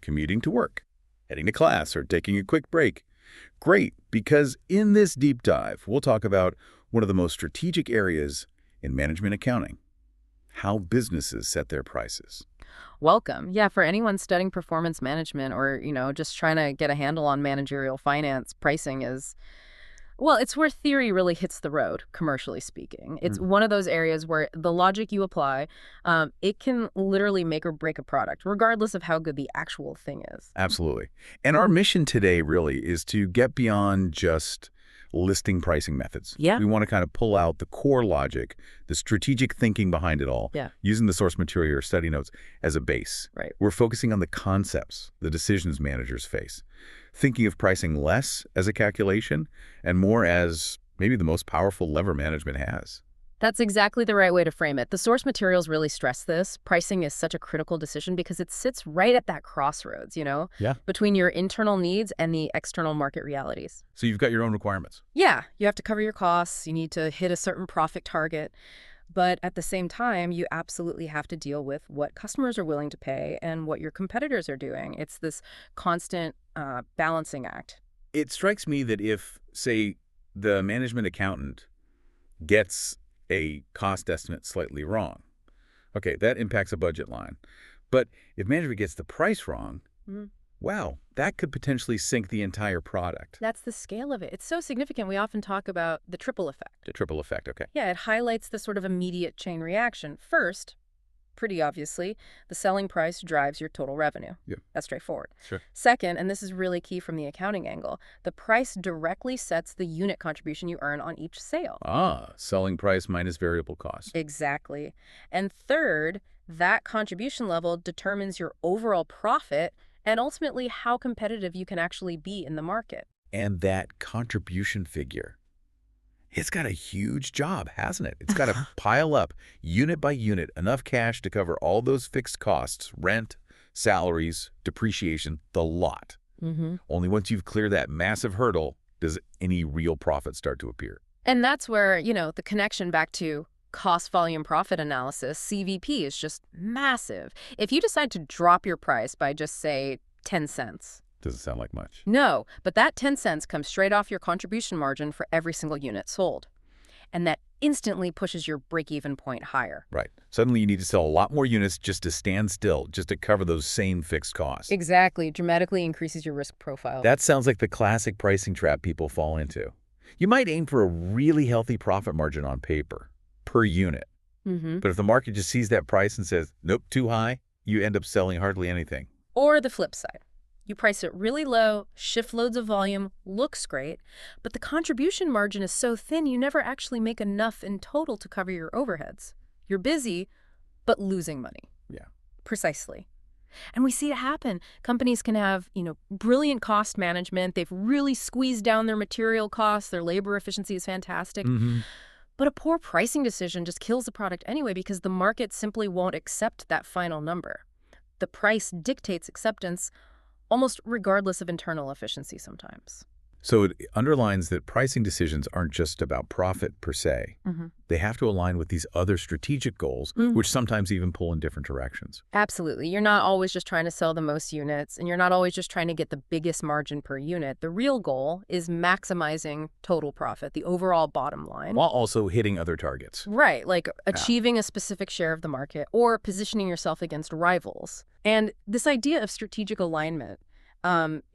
commuting to work, heading to class, or taking a quick break. Great, because in this deep dive, we'll talk about one of the most strategic areas in management accounting: how businesses set their prices. Welcome. Yeah, for anyone studying performance management or, just trying to get a handle on managerial finance, pricing is, well, it's where theory really hits the road, commercially speaking. It's one of those areas where the logic you apply, it can literally make or break a product, regardless of how good the actual thing is. Absolutely. And our mission today really is to get beyond just listing pricing methods. Yeah. We want to kind of pull out the core logic, the strategic thinking behind it all, using the source material or study notes as a base. Right. We're focusing on the concepts the decisions managers face, thinking of pricing less as a calculation and more as maybe the most powerful lever management has. That's exactly the right way to frame it. The source materials really stress this. Pricing is such a critical decision because it sits right at that crossroads, between your internal needs and the external market realities. So you've got your own requirements. Yeah, you have to cover your costs. You need to hit a certain profit target. But at the same time, you absolutely have to deal with what customers are willing to pay and what your competitors are doing. It's this constant balancing act. It strikes me that if, say, the management accountant gets a cost estimate slightly wrong, okay, that impacts a budget line. But if management gets the price wrong, wow, that could potentially sink the entire product. That's the scale of it. It's so significant. We often talk about the triple effect. The triple effect, okay. Yeah, it highlights the sort of immediate chain reaction. First, pretty obviously, the selling price drives your total revenue. Yeah. That's straightforward. Sure. Second, and this is really key from the accounting angle, the price directly sets the unit contribution you earn on each sale. Selling price minus variable cost. Exactly. And third, that contribution level determines your overall profit and ultimately how competitive you can actually be in the market. And that contribution figure, it's got a huge job, hasn't it? It's got to pile up, unit by unit, enough cash to cover all those fixed costs: rent, salaries, depreciation, the lot. Only once you've cleared that massive hurdle does any real profit start to appear. And that's where, the connection back to cost volume profit analysis, CVP, is just massive. If you decide to drop your price by just, say, 10 cents, doesn't sound like much. No, but that 10 cents comes straight off your contribution margin for every single unit sold. And that instantly pushes your break-even point higher. Right. Suddenly you need to sell a lot more units just to stand still, just to cover those same fixed costs. Exactly. Dramatically increases your risk profile. That sounds like the classic pricing trap people fall into. You might aim for a really healthy profit margin on paper, per unit. But if the market just sees that price and says, nope, too high, you end up selling hardly anything. Or the flip side. You price it really low, shift loads of volume, looks great, but the contribution margin is so thin you never actually make enough in total to cover your overheads. You're busy, but losing money. Yeah. Precisely. And we see it happen. Companies can have, brilliant cost management. They've really squeezed down their material costs. Their labor efficiency is fantastic. But a poor pricing decision just kills the product anyway because the market simply won't accept that final number. The price dictates acceptance almost regardless of internal efficiency sometimes. So it underlines that pricing decisions aren't just about profit per se. They have to align with these other strategic goals, which sometimes even pull in different directions. Absolutely. You're not always just trying to sell the most units, and you're not always just trying to get the biggest margin per unit. The real goal is maximizing total profit, the overall bottom line. While also hitting other targets. Right, like achieving a specific share of the market or positioning yourself against rivals. And this idea of strategic alignment,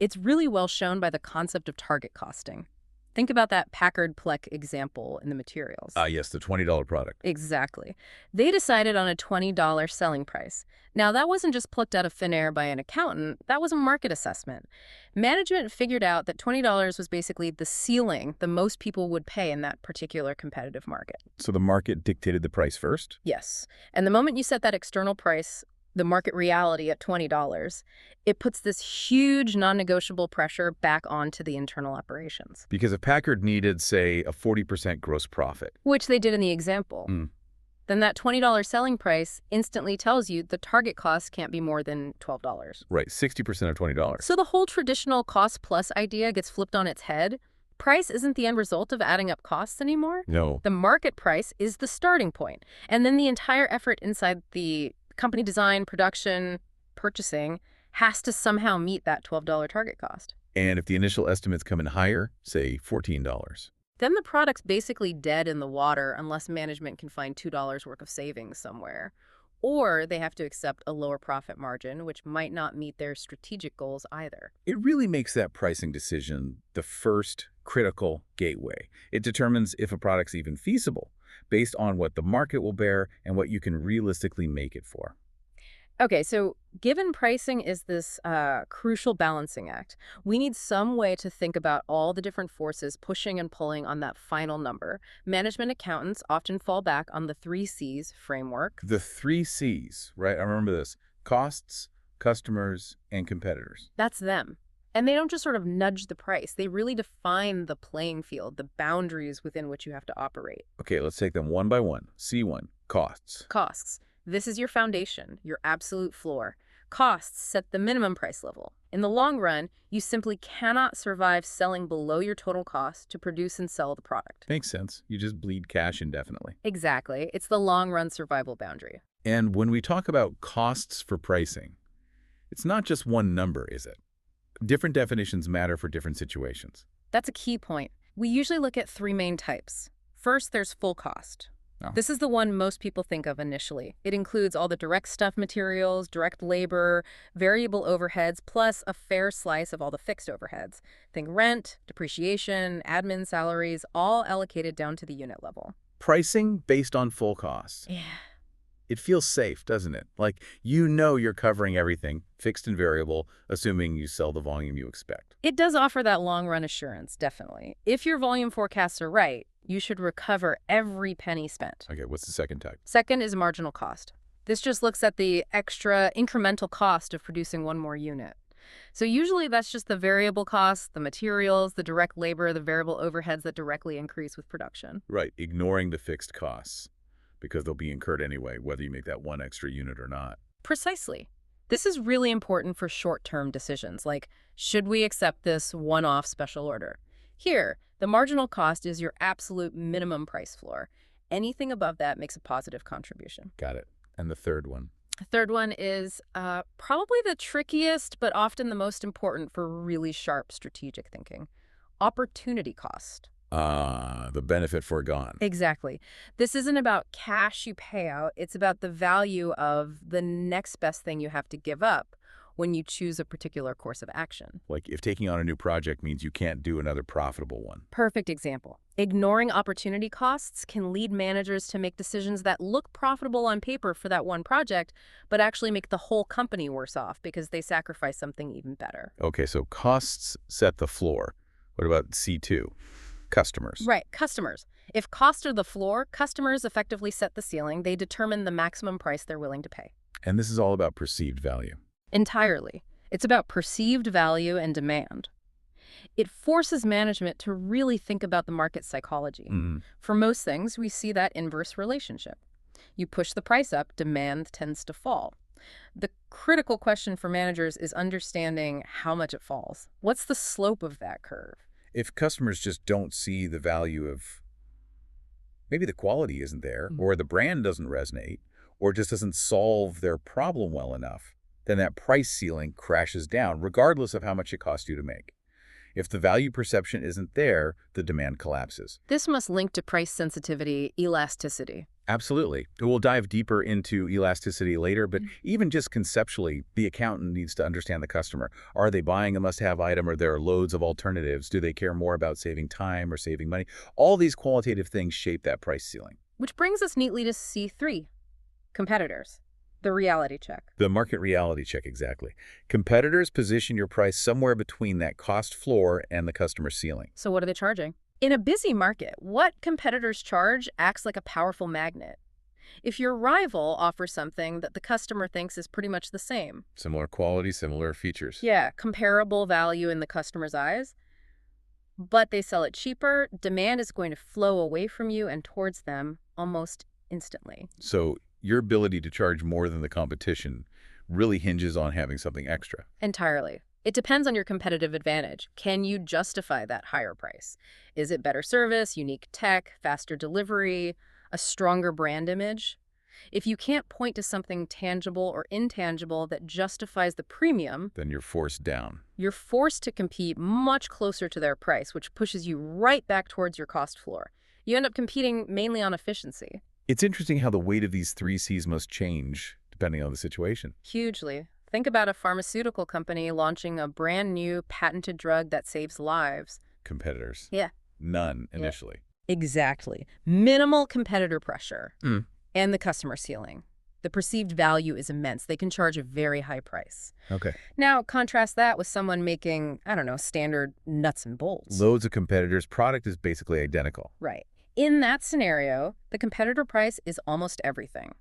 it's really well shown by the concept of target costing. Think about that Packard-Pleck example in the materials. Yes, the $20 product. Exactly. They decided on a $20 selling price. Now, that wasn't just plucked out of thin air by an accountant. That was a market assessment. Management figured out that $20 was basically the ceiling the most people would pay in that particular competitive market. So the market dictated the price first? Yes. And the moment you set that external price, the market reality, at $20, it puts this huge non-negotiable pressure back onto the internal operations. Because if Packard needed, say, a 40% gross profit, which they did in the example, then that $20 selling price instantly tells you the target cost can't be more than $12. Right, 60% of $20. So the whole traditional cost-plus idea gets flipped on its head. Price isn't the end result of adding up costs anymore. No. The market price is the starting point. And then the entire effort inside the company design, production, purchasing has to somehow meet that $12 target cost. And if the initial estimates come in higher, say $14, Then the product's basically dead in the water unless management can find $2 worth of savings somewhere. Or they have to accept a lower profit margin, which might not meet their strategic goals either. it really makes that pricing decision the first critical gateway. It determines if a product's even feasible based on what the market will bear and what you can realistically make it for. Okay, so given pricing is this crucial balancing act, we need some way to think about all the different forces pushing and pulling on that final number. Management accountants often fall back on the 3 C's framework. The 3 C's, right? I remember this: costs, customers, and competitors. That's them. And they don't just sort of nudge the price. They really define the playing field, the boundaries within which you have to operate. Okay, let's take them one by one. C1, costs. Costs. This is your foundation, your absolute floor. Costs set the minimum price level. In the long run, you simply cannot survive selling below your total cost to produce and sell the product. Makes sense. You just bleed cash indefinitely. Exactly. It's the long-run survival boundary. And when we talk about costs for pricing, it's not just one number, is it? Different definitions matter for different situations. That's a key point. We usually look at 3 main types. First, there's full cost. Oh. This is the one most people think of initially. It includes all the direct stuff materials, direct labor, variable overheads, plus a fair slice of all the fixed overheads. Think rent, depreciation, admin salaries, all allocated down to the unit level. Pricing based on full costs. Yeah. It feels safe, doesn't it? Like you know you're covering everything, fixed and variable, assuming you sell the volume you expect. It does offer that long-run assurance, definitely. If your volume forecasts are right, you should recover every penny spent. Okay, what's the second type? Second is marginal cost. This just looks at the extra incremental cost of producing one more unit. So usually that's just the variable costs, the materials, the direct labor, the variable overheads that directly increase with production. Right, ignoring the fixed costs, because they'll be incurred anyway, whether you make that one extra unit or not. Precisely. This is really important for short-term decisions, like, should we accept this one-off special order? Here, the marginal cost is your absolute minimum price floor. Anything above that makes a positive contribution. Got it. And the third one? The third one is probably the trickiest, but often the most important for really sharp strategic thinking. Opportunity cost. The benefit foregone. Exactly. This isn't about cash you pay out. It's about the value of the next best thing you have to give up when you choose a particular course of action. Like if taking on a new project means you can't do another profitable one. Perfect example. Ignoring opportunity costs can lead managers to make decisions that look profitable on paper for that one project, but actually make the whole company worse off because they sacrifice something even better. Okay, so costs set the floor. What about C2? Customers. Right, customers. If costs are the floor, customers effectively set the ceiling. They determine the maximum price they're willing to pay. And this is all about perceived value. Entirely. It's about perceived value and demand. It forces management to really think about the market psychology. For most things, we see that inverse relationship. You push the price up, demand tends to fall. The critical question for managers is understanding how much it falls. What's the slope of that curve? If customers just don't see the value of, maybe the quality isn't there, or the brand doesn't resonate, or just doesn't solve their problem well enough, then that price ceiling crashes down, regardless of how much it costs you to make. If the value perception isn't there, the demand collapses. This must link to price sensitivity, elasticity. Absolutely. We'll dive deeper into elasticity later, but even just conceptually, the accountant needs to understand the customer. Are they buying a must-have item, or there are loads of alternatives? Do they care more about saving time or saving money? All these qualitative things shape that price ceiling. Which brings us neatly to C3, competitors. The reality check. The market reality check, exactly. Competitors position your price somewhere between that cost floor and the customer ceiling. So what are they charging? In a busy market, what competitors charge acts like a powerful magnet. If your rival offers something that the customer thinks is pretty much the same. Similar quality, similar features. Yeah, comparable value in the customer's eyes. But they sell it cheaper, demand is going to flow away from you and towards them almost instantly. So your ability to charge more than the competition really hinges on having something extra. Entirely. It depends on your competitive advantage. Can you justify that higher price? Is it better service, unique tech, faster delivery, a stronger brand image? If you can't point to something tangible or intangible that justifies the premium, Then you're forced down. you're forced to compete much closer to their price, which pushes you right back towards your cost floor. You end up competing mainly on efficiency. It's interesting how the weight of these three C's must change depending on the situation. Hugely. Think about a pharmaceutical company launching a brand new patented drug that saves lives. Competitors. Yeah. None Yeah. initially. Exactly. Minimal competitor pressure. Mm. And the customer ceiling. The perceived value is immense. They can charge a very high price. Okay. Now, contrast that with someone making, I don't know, standard nuts and bolts. Loads of competitors. Product is basically identical. Right. In that scenario, the competitor price is almost everything.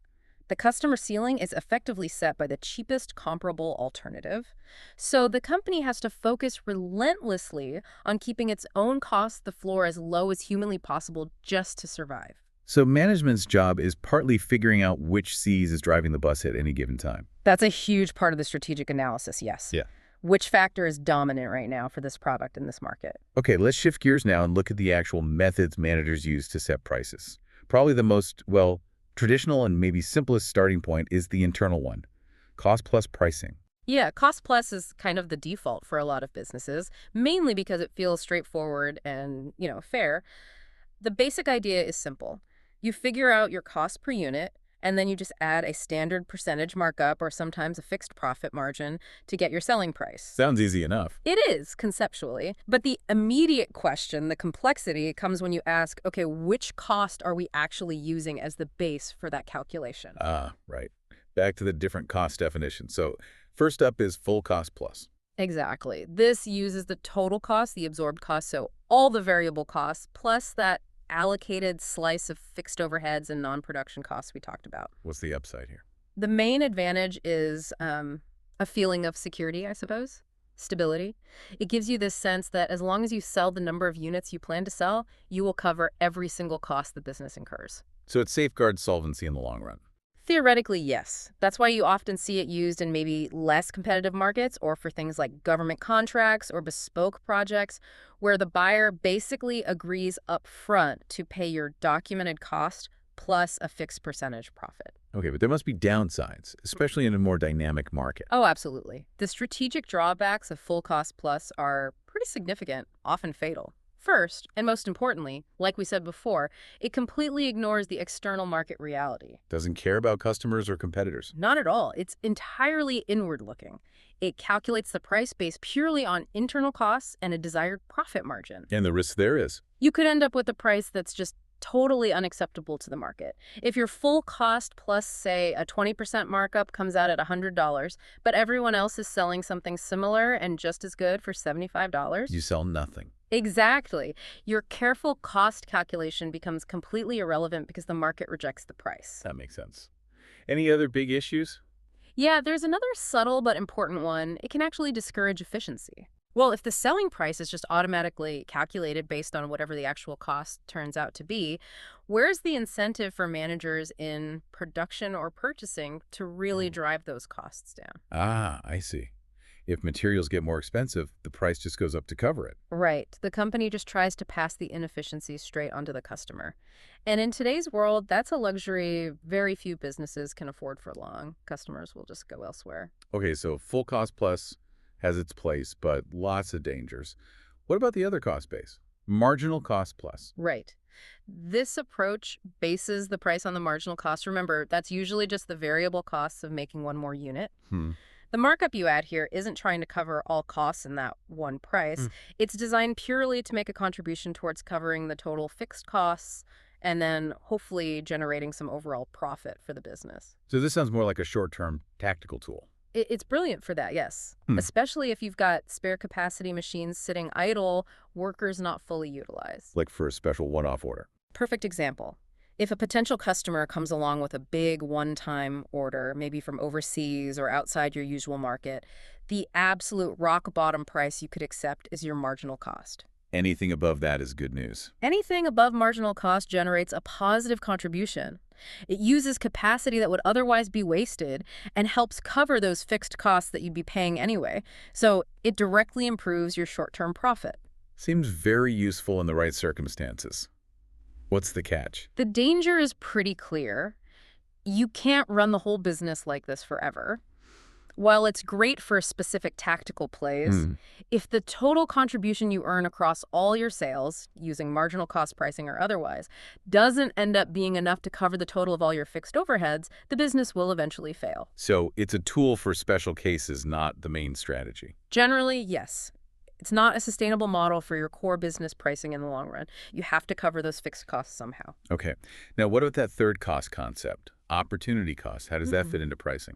The customer ceiling is effectively set by the cheapest comparable alternative. So the company has to focus relentlessly on keeping its own costs the floor as low as humanly possible just to survive. So management's job is partly figuring out which C's is driving the bus at any given time. That's a huge part of the strategic analysis, yes. Yeah. Which factor is dominant right now for this product in this market? Okay, let's shift gears now and look at the actual methods managers use to set prices. Probably the most, well, traditional and maybe simplest starting point is the internal one, cost plus pricing. Yeah, cost plus is kind of the default for a lot of businesses, mainly because it feels straightforward and, fair. The basic idea is simple. You figure out your cost per unit, and then you just add a standard percentage markup or sometimes a fixed profit margin to get your selling price. Sounds easy enough. It is, conceptually. But the immediate question, the complexity, comes when you ask, okay, which cost are we actually using as the base for that calculation? Right. Back to the different cost definitions. So first up is full cost plus. Exactly. This uses the total cost, the absorbed cost, so all the variable costs, plus that allocated slice of fixed overheads and non-production costs we talked about. What's the upside here? The main advantage is a feeling of security, I suppose, stability. It gives you this sense that as long as you sell the number of units you plan to sell, you will cover every single cost the business incurs. So it safeguards solvency in the long run. Theoretically, yes. That's why you often see it used in maybe less competitive markets or for things like government contracts or bespoke projects where the buyer basically agrees up front to pay your documented cost plus a fixed percentage profit. Okay, but there must be downsides, especially in a more dynamic market. Oh, absolutely. The strategic drawbacks of full cost plus are pretty significant, often fatal. First, and most importantly, like we said before, it completely ignores the external market reality. Doesn't care about customers or competitors. Not at all. It's entirely inward-looking. It calculates the price based purely on internal costs and a desired profit margin. And the risk there is. You could end up with a price that's just totally unacceptable to the market. If your full cost plus, say, a 20% markup comes out at $100, but everyone else is selling something similar and just as good for $75, You sell nothing. Exactly. Your careful cost calculation becomes completely irrelevant because the market rejects the price. That makes sense. Any other big issues? Yeah, there's another subtle but important one. It can actually discourage efficiency. Well, if the selling price is just automatically calculated based on whatever the actual cost turns out to be, where's the incentive for managers in production or purchasing to really drive those costs down? I see. If materials get more expensive, the price just goes up to cover it. Right. The company just tries to pass the inefficiencies straight onto the customer. And in today's world, that's a luxury very few businesses can afford for long. Customers will just go elsewhere. Okay, so full cost plus has its place, but lots of dangers. What about the other cost base? Marginal cost plus. Right. This approach bases the price on the marginal cost. Remember, that's usually just the variable costs of making one more unit. The markup you add here isn't trying to cover all costs in that one price. It's designed purely to make a contribution towards covering the total fixed costs and then hopefully generating some overall profit for the business. So this sounds more like a short-term tactical tool. It's brilliant for that, yes. Especially if you've got spare capacity machines sitting idle, workers not fully utilized. Like for a special one-off order. Perfect example. If a potential customer comes along with a big one-time order, maybe from overseas or outside your usual market, the absolute rock bottom price you could accept is your marginal cost. Anything above that is good news. Anything above marginal cost generates a positive contribution. It uses capacity that would otherwise be wasted and helps cover those fixed costs that you'd be paying anyway. So it directly improves your short-term profit. Seems very useful in the right circumstances. What's the catch? The danger is pretty clear. You can't run the whole business like this forever. While it's great for specific tactical plays, if the total contribution you earn across all your sales, using marginal cost pricing or otherwise, doesn't end up being enough to cover the total of all your fixed overheads, the business will eventually fail. So it's a tool for special cases, not the main strategy. Generally, yes. It's not a sustainable model for your core business pricing in the long run. You have to cover those fixed costs somehow. Okay. Now, what about that third cost concept? Opportunity cost. How does that fit into pricing?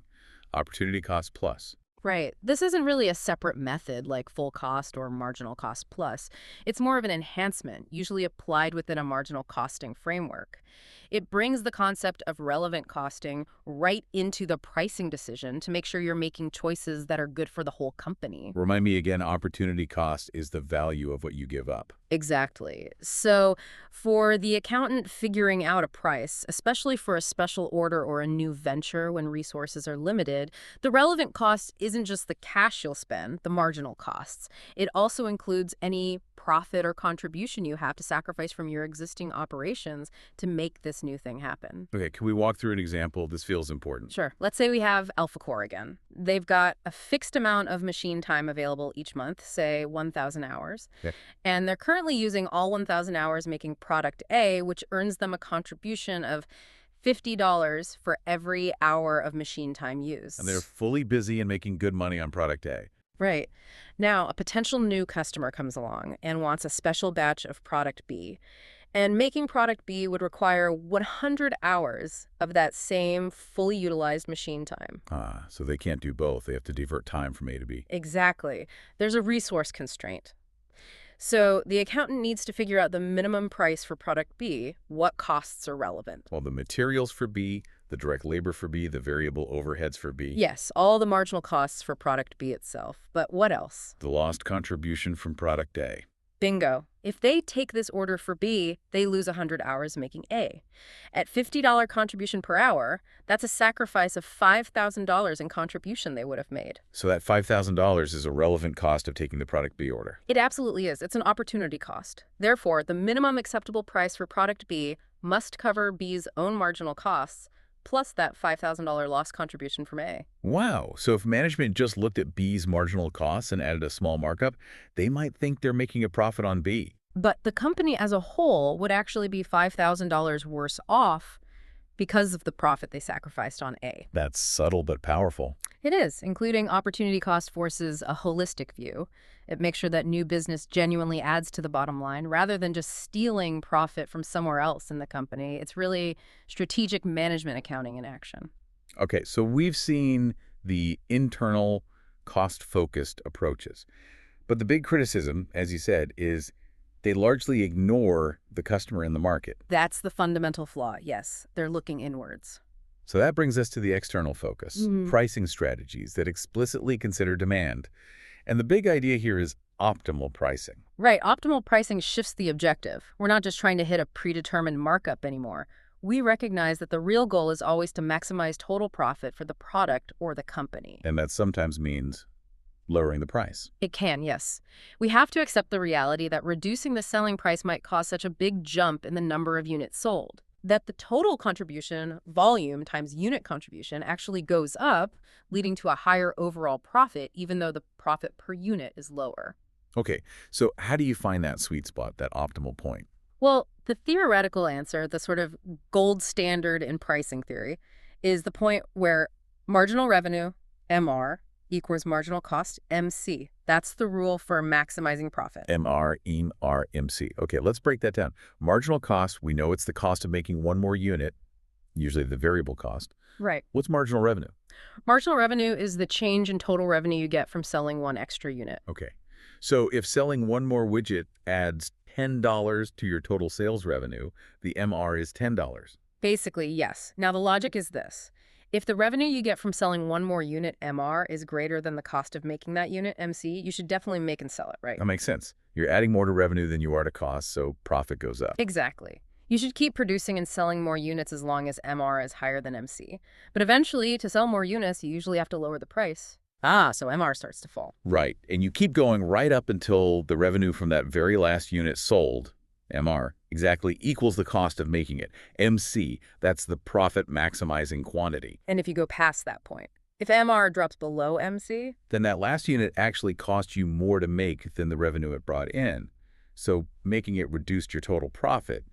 Opportunity cost plus. Right. This isn't really a separate method like full cost or marginal cost plus. It's more of an enhancement, usually applied within a marginal costing framework. It brings the concept of relevant costing right into the pricing decision to make sure you're making choices that are good for the whole company. Remind me again, opportunity cost is the value of what you give up. Exactly. So for the accountant figuring out a price, especially for a special order or a new venture when resources are limited, the relevant cost isn't just the cash you'll spend, the marginal costs. It also includes any profit or contribution you have to sacrifice from your existing operations to make this new thing happen. Okay, can we walk through an example? This feels important. Sure. Let's say we have AlphaCore again. They've got a fixed amount of machine time available each month, say 1,000 hours. Okay. And they're currently using all 1,000 hours making product A, which earns them a contribution of $50 for every hour of machine time used. And they're fully busy and making good money on product A. Right. Now, a potential new customer comes along and wants a special batch of product B. And making product B would require 100 hours of that same fully utilized machine time. So they can't do both. They have to divert time from A to B. Exactly. There's a resource constraint. So the accountant needs to figure out the minimum price for product B, what costs are relevant. Well, the materials for B, the direct labor for B, the variable overheads for B. Yes, all the marginal costs for product B itself. But what else? The lost contribution from product A. Bingo. If they take this order for B, they lose 100 hours making A. At $50 contribution per hour, that's a sacrifice of $5,000 in contribution they would have made. So that $5,000 is a relevant cost of taking the product B order. It absolutely is. It's an opportunity cost. Therefore, the minimum acceptable price for product B must cover B's own marginal costs, plus that $5,000 lost contribution from A. Wow. So if management just looked at B's marginal costs and added a small markup, they might think they're making a profit on B. But the company as a whole would actually be $5,000 worse off because of the profit they sacrificed on A. That's subtle but powerful. It is. Including opportunity cost forces a holistic view. It makes sure that new business genuinely adds to the bottom line rather than just stealing profit from somewhere else in the company. It's really strategic management accounting in action. Okay, so we've seen the internal cost-focused approaches. But the big criticism, as you said, is they largely ignore the customer in the market. That's the fundamental flaw, yes. They're looking inwards. So that brings us to the external focus, pricing strategies that explicitly consider demand. And the big idea here is optimal pricing. Right. Optimal pricing shifts the objective. We're not just trying to hit a predetermined markup anymore. We recognize that the real goal is always to maximize total profit for the product or the company. And that sometimes means lowering the price. It can, yes. We have to accept the reality that reducing the selling price might cause such a big jump in the number of units sold, that the total contribution, volume times unit contribution, actually goes up, leading to a higher overall profit, even though the profit per unit is lower. Okay, so how do you find that sweet spot, that optimal point? Well, the theoretical answer, the sort of gold standard in pricing theory, is the point where marginal revenue, MR, equals marginal cost, MC. That's the rule for maximizing profit. MR, MC. Okay, let's break that down. Marginal cost, we know it's the cost of making one more unit, usually the variable cost. Right. What's marginal revenue? Marginal revenue is the change in total revenue you get from selling one extra unit. Okay. So if selling one more widget adds $10 to your total sales revenue, the MR is $10. Basically, yes. Now, the logic is this. If the revenue you get from selling one more unit, MR, is greater than the cost of making that unit, MC, you should definitely make and sell it, right? That makes sense. You're adding more to revenue than you are to cost, so profit goes up. Exactly. You should keep producing and selling more units as long as MR is higher than MC. But eventually, to sell more units, you usually have to lower the price. So MR starts to fall. Right. And you keep going right up until the revenue from that very last unit sold MR, exactly, equals the cost of making it. MC, that's the profit maximizing quantity. And if you go past that point, if MR drops below MC, Then that last unit actually cost you more to make than the revenue it brought in. So making it reduced your total profit.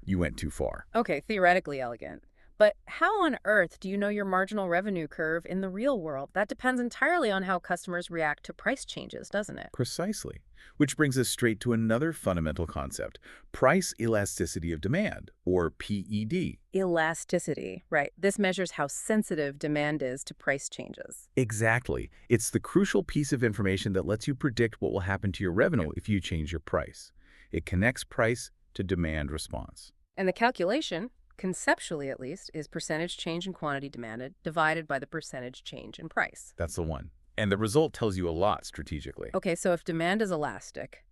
You went too far. okay, theoretically elegant. But how on earth do you know your marginal revenue curve in the real world? That depends entirely on how customers react to price changes, doesn't it? Precisely. Which brings us straight to another fundamental concept, price elasticity of demand, or PED. Elasticity, right. This measures how sensitive demand is to price changes. Exactly. It's the crucial piece of information that lets you predict what will happen to your revenue if you change your price. It connects price to demand response. And the calculation, conceptually at least, is percentage change in quantity demanded divided by the percentage change in price. That's the one. And the result tells you a lot strategically. Okay, so if demand is elastic,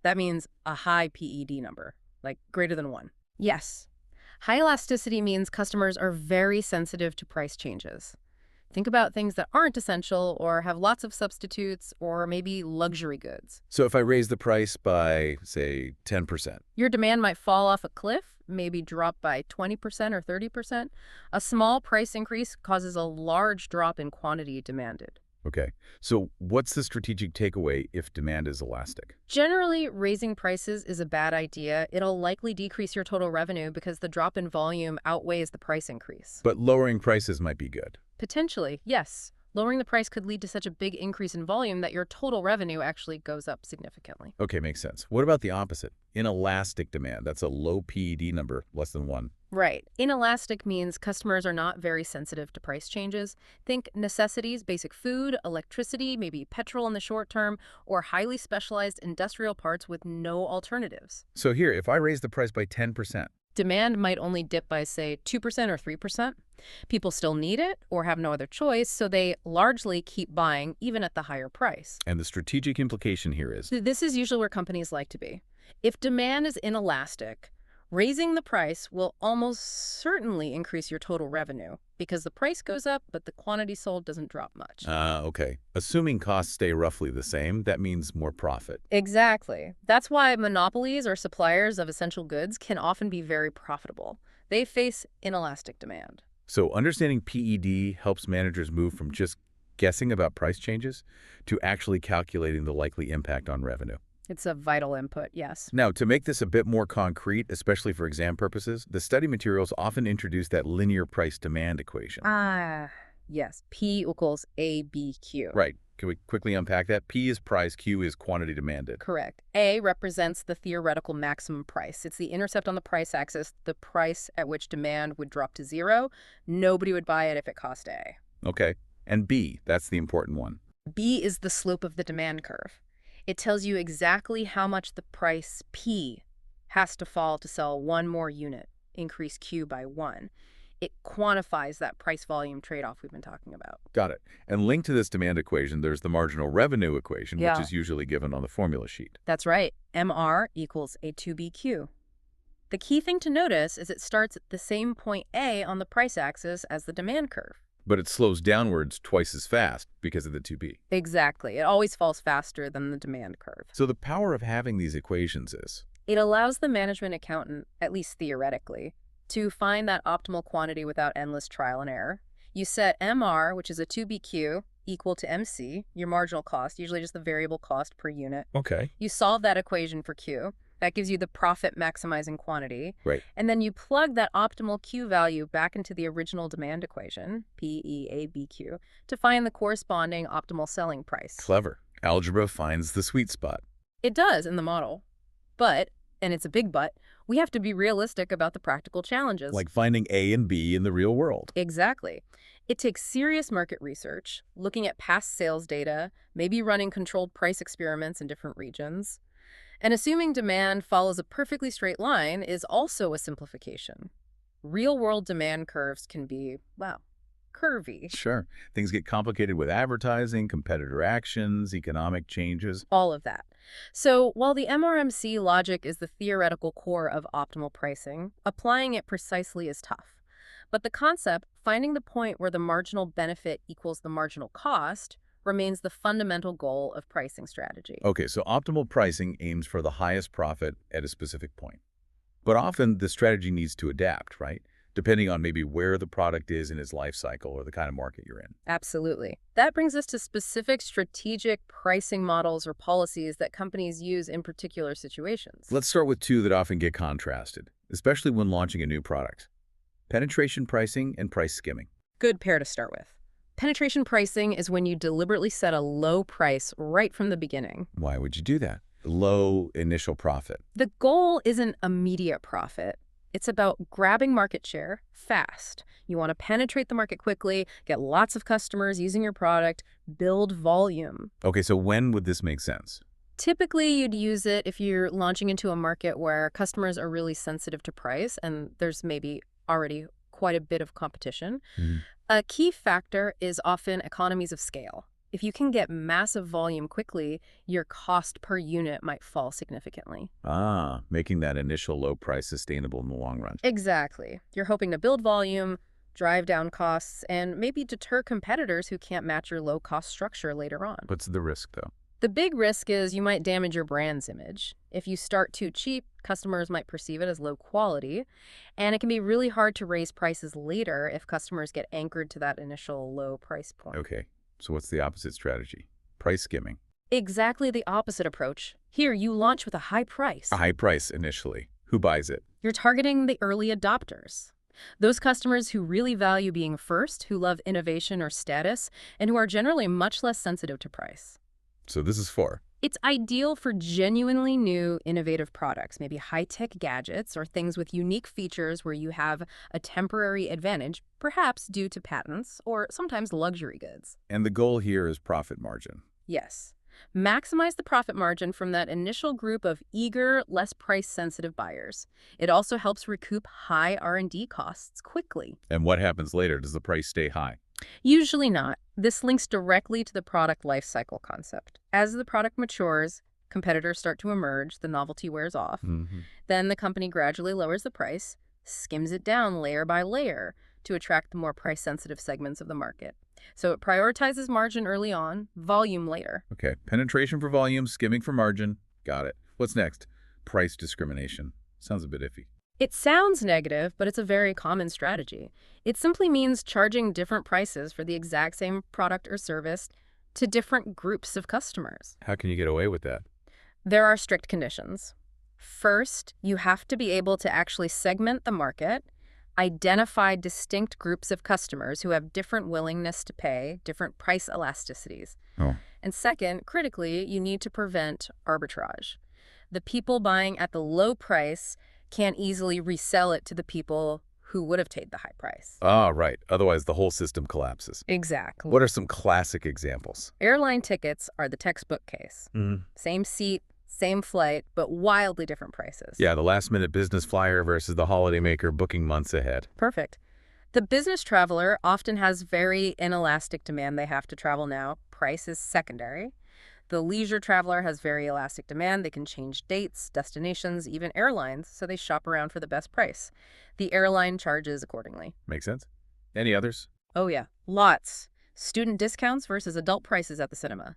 that means a high PED number, like greater than 1. Yes. High elasticity means customers are very sensitive to price changes. Think about things that aren't essential or have lots of substitutes or maybe luxury goods. So if I raise the price by, say, 10%, Your demand might fall off a cliff, maybe drop by 20% or 30%. A small price increase causes a large drop in quantity demanded. okay, so what's the strategic takeaway if demand is elastic? Generally, raising prices is a bad idea. It'll likely decrease your total revenue because the drop in volume outweighs the price increase. But lowering prices might be good. Potentially, yes. Lowering the price could lead to such a big increase in volume that your total revenue actually goes up significantly. Okay, makes sense. What about the opposite? Inelastic demand, that's a low PED number, less than 1. Right. Inelastic means customers are not very sensitive to price changes. Think necessities, basic food, electricity, maybe petrol in the short term, or highly specialized industrial parts with no alternatives. So here, if I raise the price by 10%, Demand might only dip by, say, 2% or 3%. People still need it or have no other choice, so they largely keep buying even at the higher price. and the strategic implication here is, This is usually where companies like to be. If demand is inelastic, raising the price will almost certainly increase your total revenue because the price goes up, but the quantity sold doesn't drop much. okay, assuming costs stay roughly the same, that means more profit. Exactly. That's why monopolies or suppliers of essential goods can often be very profitable. They face inelastic demand. So understanding PED helps managers move from just guessing about price changes to actually calculating the likely impact on revenue. It's a vital input, yes. Now, to make this a bit more concrete, especially for exam purposes, the study materials often introduce that linear price-demand equation. Yes. P equals ABQ. Right. Can we quickly unpack that? P is price, Q is quantity demanded. Correct. A represents the theoretical maximum price. It's the intercept on the price axis, the price at which demand would drop to 0. Nobody would buy it if it cost A. Okay. And B, that's the important one. B is the slope of the demand curve. It tells you exactly how much the price P has to fall to sell one more unit, increase Q by 1. It quantifies that price-volume trade-off we've been talking about. Got it. And linked to this demand equation, there's the marginal revenue equation, Yeah. which is usually given on the formula sheet. That's right. MR equals A2BQ. The key thing to notice is it starts at the same point A on the price axis as the demand curve. But it slows downwards twice as fast because of the 2B. Exactly. It always falls faster than the demand curve. So the power of having these equations is, It allows the management accountant, at least theoretically, to find that optimal quantity without endless trial and error. You set MR, which is a 2BQ, equal to MC, your marginal cost, usually just the variable cost per unit. okay, You solve that equation for Q. That gives you the profit maximizing quantity. right. And then you plug that optimal Q value back into the original demand equation, PEABQ, to find the corresponding optimal selling price. Clever. Algebra finds the sweet spot. It does in the model. But, and it's a big but, we have to be realistic about the practical challenges. Like finding A and B in the real world. Exactly. It takes serious market research, looking at past sales data, maybe running controlled price experiments in different regions. And assuming demand follows a perfectly straight line is also a simplification. Real-world demand curves can be, well, curvy. Sure. Things get complicated with advertising, competitor actions, economic changes. All of that. So while the MRMC logic is the theoretical core of optimal pricing, applying it precisely is tough. But the concept, finding the point where the marginal benefit equals the marginal cost, remains the fundamental goal of pricing strategy. Okay, so optimal pricing aims for the highest profit at a specific point. But often the strategy needs to adapt, right? Depending on maybe where the product is in its life cycle or the kind of market you're in. Absolutely. That brings us to specific strategic pricing models or policies that companies use in particular situations. Let's start with two that often get contrasted, especially when launching a new product. Penetration pricing and price skimming. Good pair to start with. Penetration pricing is when you deliberately set a low price right from the beginning. Why would you do that? Low initial profit. The goal isn't immediate profit. It's about grabbing market share fast. You want to penetrate the market quickly, get lots of customers using your product, build volume. Okay, so when would this make sense? Typically, you'd use it if you're launching into a market where customers are really sensitive to price and there's maybe already quite a bit of competition. A key factor is often economies of scale. If you can get massive volume quickly, your cost per unit might fall significantly. Making that initial low price sustainable in the long run. Exactly. You're hoping to build volume, drive down costs, and maybe deter competitors who can't match your low-cost structure later on. What's the risk, though? The big risk is you might damage your brand's image. If you start too cheap, customers might perceive it as low quality, and it can be really hard to raise prices later if customers get anchored to that initial low price point. Okay, so what's the opposite strategy? Price skimming. Exactly the opposite approach. Here, you launch with a high price. A high price initially. Who buys it? You're targeting the early adopters. Those customers who really value being first, who love innovation or status, and who are generally much less sensitive to price. So this is for? It's ideal for genuinely new, innovative products, maybe high-tech gadgets or things with unique features where you have a temporary advantage, perhaps due to patents or sometimes luxury goods. And the goal here is profit margin. Yes. Maximize the profit margin from that initial group of eager, less price-sensitive buyers. It also helps recoup high R&D costs quickly. And what happens later? Does the price stay high? Usually not. This links directly to the product lifecycle concept. As the product matures, competitors start to emerge, the novelty wears off. Then the company gradually lowers the price, skims it down layer by layer to attract the more price-sensitive segments of the market. So it prioritizes margin early on, volume later. Okay, penetration for volume, skimming for margin. Got it. What's next? Price discrimination. Sounds a bit iffy. It sounds negative, but it's a very common strategy. It simply means charging different prices for the exact same product or service to different groups of customers. How can you get away with that? There are strict conditions. First, you have to be able to actually segment the market, identify distinct groups of customers who have different willingness to pay, different price elasticities. And second, critically, you need to prevent arbitrage. The people buying at the low price can't easily resell it to the people who would have paid the high price. Right. Otherwise, the whole system collapses. Exactly. What are some classic examples? Airline tickets are the textbook case. Same seat, same flight, but wildly different prices. Yeah, the last-minute business flyer versus the holidaymaker booking months ahead. Perfect. The business traveler often has very inelastic demand. They have to travel now. Price is secondary. The leisure traveler has very elastic demand. They can change dates, destinations, even airlines, so they shop around for the best price. The airline charges accordingly. Makes sense. Any others? Oh yeah, lots. Student discounts versus adult prices at the cinema.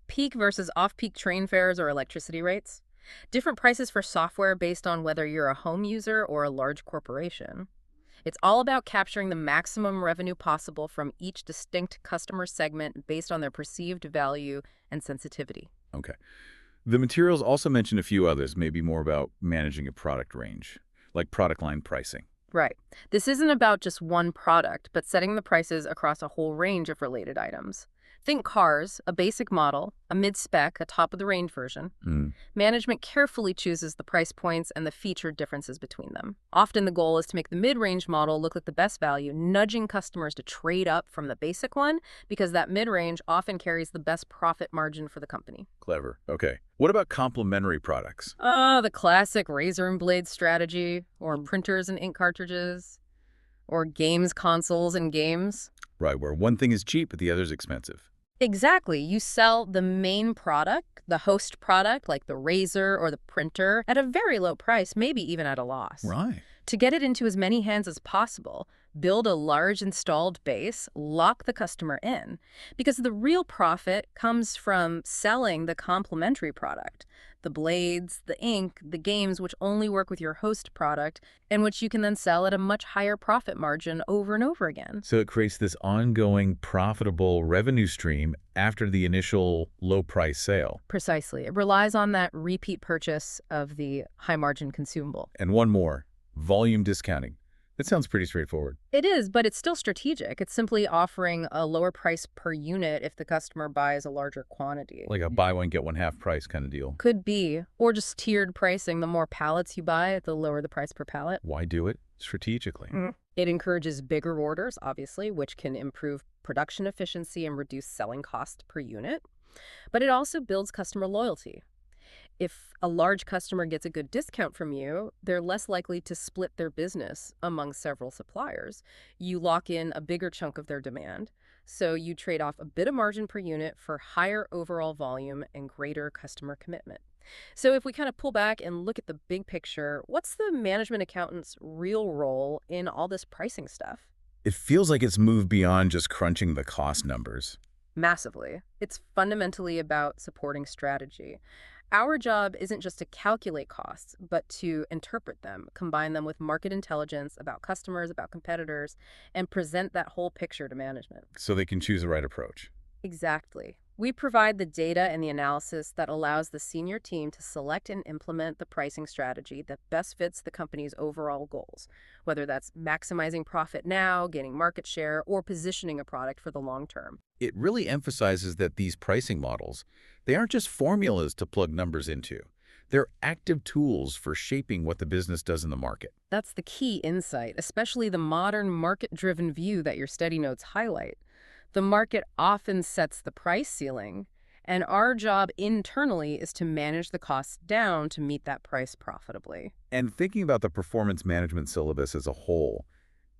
Peak versus off-peak train fares or electricity rates. Different prices for software based on whether you're a home user or a large corporation. It's all about capturing the maximum revenue possible from each distinct customer segment based on their perceived value and sensitivity. Okay. The materials also mention a few others, maybe more about managing a product range, like product line pricing. Right. This isn't about just one product, but setting the prices across a whole range of related items. Think cars, a basic model, a mid-spec, a top-of-the-range version. Management carefully chooses the price points and the feature differences between them. Often the goal is to make the mid-range model look like the best value, nudging customers to trade up from the basic one, because that mid-range often carries the best profit margin for the company. Clever. Okay. What about complementary products? The classic razor and blade strategy, or printers and ink cartridges, or games consoles and games. Right, where one thing is cheap, but the other's expensive. Exactly. You sell the main product, the host product, like the razor or the printer, at a very low price, maybe even at a loss. Right. To get it into as many hands as possible, build a large installed base, lock the customer in, because the real profit comes from selling the complementary product, the blades, the ink, the games, which only work with your host product, and which you can then sell at a much higher profit margin over and over again. So it creates this ongoing profitable revenue stream after the initial low-price sale. Precisely. It relies on that repeat purchase of the high-margin consumable. And one more, volume discounting. That sounds pretty straightforward. It is, but it's still strategic. It's simply offering a lower price per unit if the customer buys a larger quantity. Like a buy one, get one half price kind of deal. Could be. Or just tiered pricing. The more pallets you buy, the lower the price per pallet. Why do it? Strategically. It encourages bigger orders, obviously, which can improve production efficiency and reduce selling cost per unit. But it also builds customer loyalty. If a large customer gets a good discount from you, they're less likely to split their business among several suppliers. You lock in a bigger chunk of their demand, so you trade off a bit of margin per unit for higher overall volume and greater customer commitment. So if we kind of pull back and look at the big picture, what's the management accountant's real role in all this pricing stuff? It feels like it's moved beyond just crunching the cost numbers. Massively. It's fundamentally about supporting strategy. Our job isn't just to calculate costs, but to interpret them, combine them with market intelligence about customers, about competitors, and present that whole picture to management. So they can choose the right approach. Exactly. We provide the data and the analysis that allows the senior team to select and implement the pricing strategy that best fits the company's overall goals, whether that's maximizing profit now, gaining market share, or positioning a product for the long term. It really emphasizes that these pricing models, they aren't just formulas to plug numbers into. They're active tools for shaping what the business does in the market. That's the key insight, especially the modern market-driven view that your study notes highlight. The market often sets the price ceiling, and our job internally is to manage the costs down to meet that price profitably. And thinking about the performance management syllabus as a whole,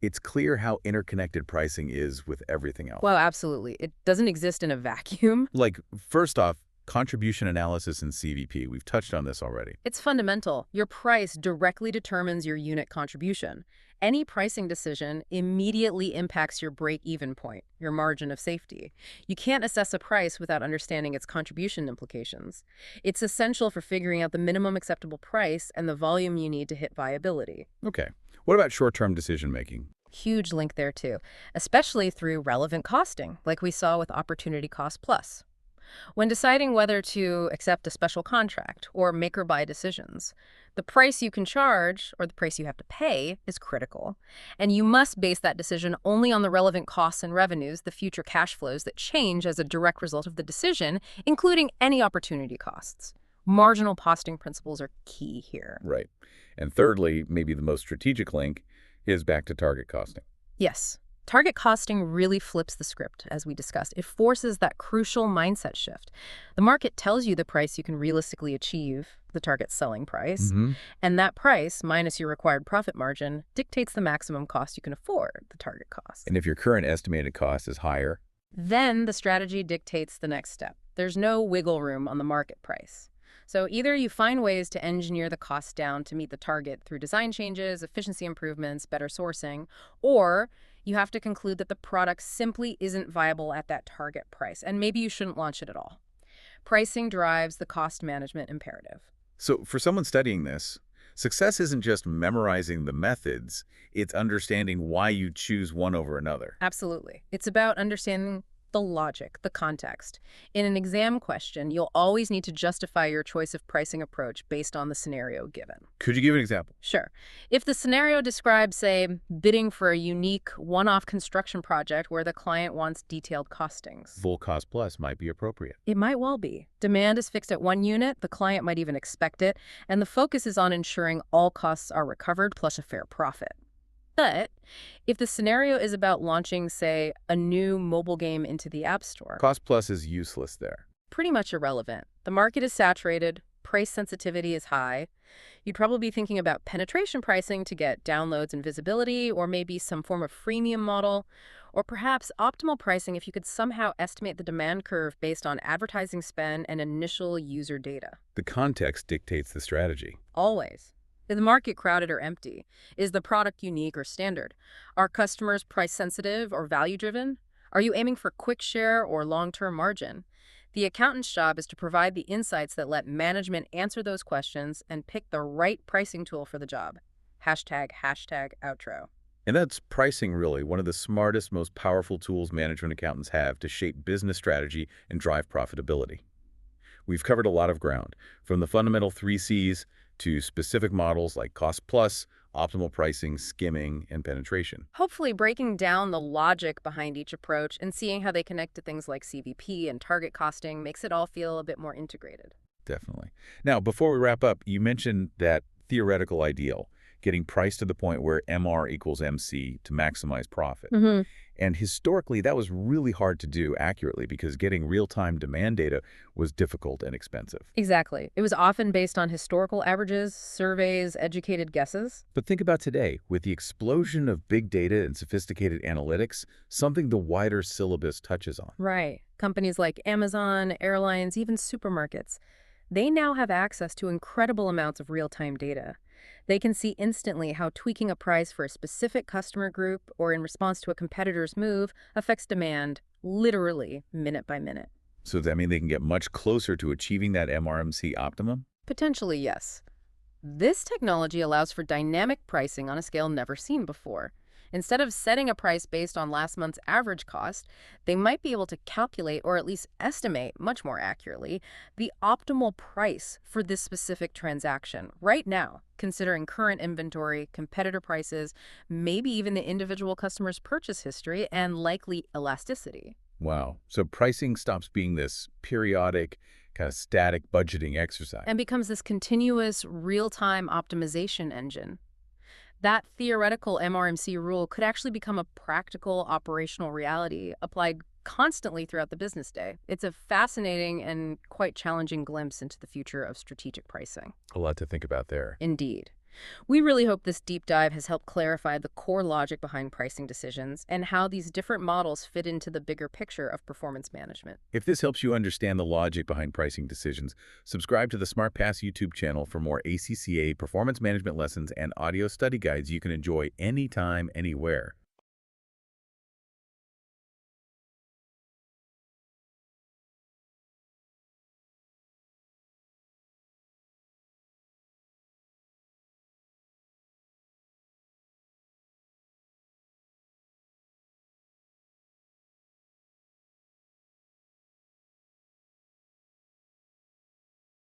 it's clear how interconnected pricing is with everything else. Well, absolutely. It doesn't exist in a vacuum. Like, first off, contribution analysis and CVP. We've touched on this already. It's fundamental. Your price directly determines your unit contribution. Any pricing decision immediately impacts your break-even point, your margin of safety. You can't assess a price without understanding its contribution implications. It's essential for figuring out the minimum acceptable price and the volume you need to hit viability. Okay. What about short-term decision-making? Huge link there too, especially through relevant costing, like we saw with Opportunity Cost Plus. When deciding whether to accept a special contract or make or buy decisions, the price you can charge, or the price you have to pay, is critical. And you must base that decision only on the relevant costs and revenues, the future cash flows that change as a direct result of the decision, including any opportunity costs. Marginal costing principles are key here. Right. And thirdly, maybe the most strategic link, is back to target costing. Yes. Target costing really flips the script, as we discussed. It forces that crucial mindset shift. The market tells you the price you can realistically achieve, the target selling price, and that price, minus your required profit margin, dictates the maximum cost you can afford, the target cost. And if your current estimated cost is higher, then the strategy dictates the next step. There's no wiggle room on the market price. So either you find ways to engineer the cost down to meet the target through design changes, efficiency improvements, better sourcing, or you have to conclude that the product simply isn't viable at that target price, and maybe you shouldn't launch it at all. Pricing drives the cost management imperative. So for someone studying this, success isn't just memorizing the methods, it's understanding why you choose one over another. Absolutely. It's about understanding the logic, the context. In an exam question, you'll always need to justify your choice of pricing approach based on the scenario given. Could you give an example? Sure. If the scenario describes, say, bidding for a unique one-off construction project where the client wants detailed costings, Full cost plus might be appropriate. it might well be. Demand is fixed at one unit, the client might even expect it, and the focus is on ensuring all costs are recovered plus a fair profit. But if the scenario is about launching, say, a new mobile game into the App Store, Cost plus is useless there. pretty much irrelevant. The market is saturated, price sensitivity is high. You'd probably be thinking about penetration pricing to get downloads and visibility, or maybe some form of freemium model, or perhaps optimal pricing if you could somehow estimate the demand curve based on advertising spend and initial user data. The context dictates the strategy. Always. Is the market crowded or empty? Is the product unique or standard? Are customers price sensitive or value driven? Are you aiming for quick share or long-term margin? The accountant's job is to provide the insights that let management answer those questions and pick the right pricing tool for the job. Hashtag outro. And that's pricing, really, one of the smartest, most powerful tools management accountants have to shape business strategy and drive profitability. We've covered a lot of ground, from the fundamental 3 Cs to specific models like cost plus, optimal pricing, skimming, and penetration. Hopefully breaking down the logic behind each approach and seeing how they connect to things like CVP and target costing makes it all feel a bit more integrated. Definitely. Now, before we wrap up, you mentioned that theoretical ideal, getting price to the point where MR equals MC to maximize profit. And historically, that was really hard to do accurately because getting real-time demand data was difficult and expensive. Exactly. It was often based on historical averages, surveys, educated guesses. But think about today, with the explosion of big data and sophisticated analytics, something the wider syllabus touches on. Right. Companies like Amazon, airlines, even supermarkets, they now have access to incredible amounts of real-time data. They can see instantly how tweaking a price for a specific customer group or in response to a competitor's move affects demand, literally minute by minute. So does that mean they can get much closer to achieving that MRMC optimum? Potentially, yes. This technology allows for dynamic pricing on a scale never seen before. Instead of setting a price based on last month's average cost, they might be able to calculate or at least estimate much more accurately the optimal price for this specific transaction right now, considering current inventory, competitor prices, maybe even the individual customer's purchase history and likely elasticity. Wow. So pricing stops being this periodic, kind of static budgeting exercise. And becomes this continuous real-time optimization engine. That theoretical MRMC rule could actually become a practical operational reality applied constantly throughout the business day. It's a fascinating and quite challenging glimpse into the future of strategic pricing. A lot to think about there. Indeed. We really hope this deep dive has helped clarify the core logic behind pricing decisions and how these different models fit into the bigger picture of performance management. If this helps you understand the logic behind pricing decisions, subscribe to the SmartPass YouTube channel for more ACCA performance management lessons and audio study guides you can enjoy anytime, anywhere.